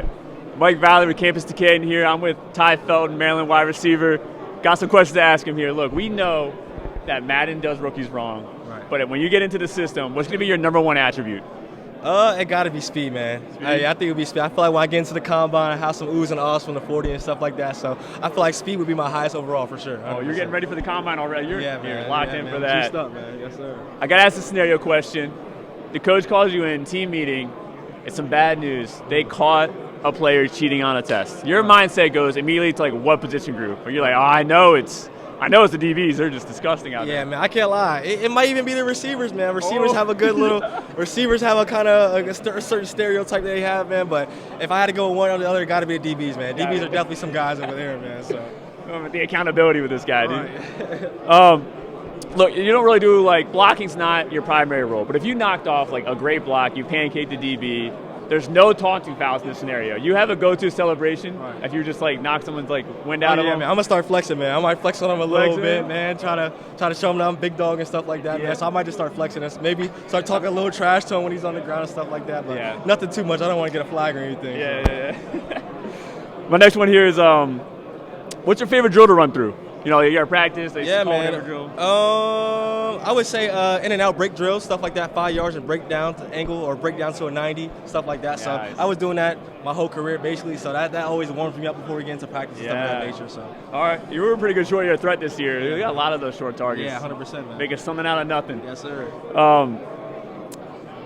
right. Mike Vallerie, campus to Canton here. I'm with Tai Felton, Maryland wide receiver. Got some questions to ask him here. Look, we know that Madden does rookies wrong, right, but when you get into the system, what's going to be your number one attribute? It got to be speed, man. I think it would be speed. I feel like when I get into the combine, I have some oohs and ahs from the 40 and stuff like that. So I feel like speed would be my highest overall for sure. 100%. Oh, you're getting ready for the combine already. You're locked in man. for that. Juiced up, man. Yes, sir. I got to ask a scenario question. The coach calls you in team meeting. It's some bad news. They caught a player cheating on a test. Your mindset goes immediately to like what position group? Or you're like, oh, I know it's the DBs. They're just disgusting out there. Yeah, man, I can't lie. It might even be the receivers, man. Receivers have a good little – receivers have a kind of a certain stereotype that they have, man. But if I had to go one or the other, it got to be the DBs, man. DBs are definitely some guys over there, man. So the accountability with this guy, dude. Look, you don't really do – like blocking's not your primary role. But if you knocked off like a great block, you pancaked the DB – there's no taunting fouls in this scenario. You have a go-to celebration if you just like knock someone's like wind out of them. Man. I'm gonna start flexing, man. I might flex on them a little bit, man. Try to show him that I'm big dog and stuff like that, man. So I might just start flexing and maybe start talking a little trash to him when he's on the ground and stuff like that. But nothing too much. I don't want to get a flag or anything. Yeah. My next one here is what's your favorite drill to run through? You know, you're at practice. They call whatever drill. I would say in and out break drills, stuff like that, 5 yards and break down to angle or break down to a 90, stuff like that. So I was doing that my whole career basically. So that always warms me up before we get into practice and stuff of that nature. So all right, you were a pretty good short yard threat this year. You got a lot of those short targets. Yeah, 100%, man. Making something out of nothing. Yes, sir.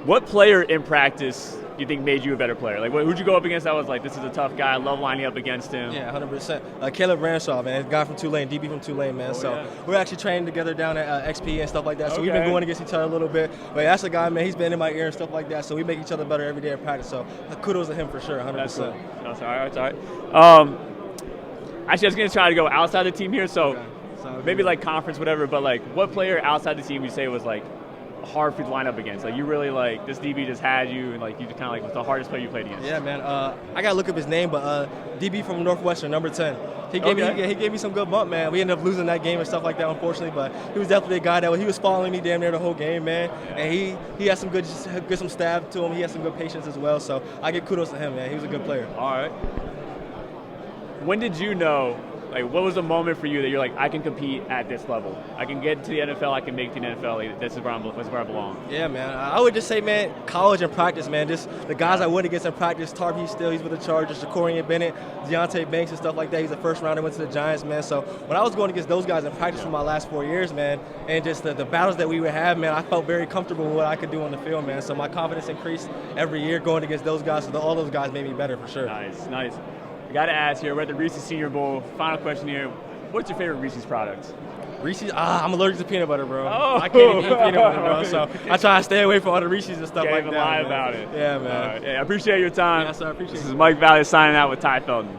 What player in practice do you think made you a better player? Like, who'd you go up against that was like, this is a tough guy, I love lining up against him? Yeah, 100%. Caleb Ranshaw, man, guy from Tulane, DB from Tulane, man. We're actually training together down at XP and stuff like that. So we've been going against each other a little bit. But that's a guy, man, he's been in my ear and stuff like that. So we make each other better every day in practice. So kudos to him for sure, 100%. That's cool. That's all right. Actually, I was going to try to go outside the team here. So maybe like conference, whatever. But like, what player outside the team you say was like hard for you to line up against? Like you really like this DB just had you, and like you kind of like was the hardest player you played against. Yeah, man. I gotta look up his name, but DB from Northwestern, number 10. He gave me some good bump, man. We ended up losing that game and stuff like that, unfortunately. But he was definitely a guy that he was following me damn near the whole game, man. Yeah. And he had some good some stab to him. He had some good patience as well. So I give kudos to him, man. He was a good player. All right. When did you know? Like, what was the moment for you that you're like, I can compete at this level? I can get to the NFL. I can make the NFL. This is where I belong. Yeah, man. I would just say, man, college and practice, man. Just the guys I went against in practice. Tarby Still, he's with the Chargers. Jacorian Bennett, Deontay Banks, and stuff like that. He's a first rounder, went to the Giants, man. So when I was going against those guys in practice for my last 4 years, man, and just the battles that we would have, man, I felt very comfortable with what I could do on the field, man. So my confidence increased every year going against those guys. So all those guys made me better for sure. Nice. Got to ask here, we're at the Reese's Senior Bowl. Final question here. What's your favorite Reese's product? Reese's? I'm allergic to peanut butter, bro. Oh. I can't even eat peanut butter, bro. So I try to stay away from all the Reese's and stuff like that. Can't even lie about it. Yeah, man. I appreciate your time. Yes, sir. I appreciate it. This is Mike Vallerie signing out with Tai Felton.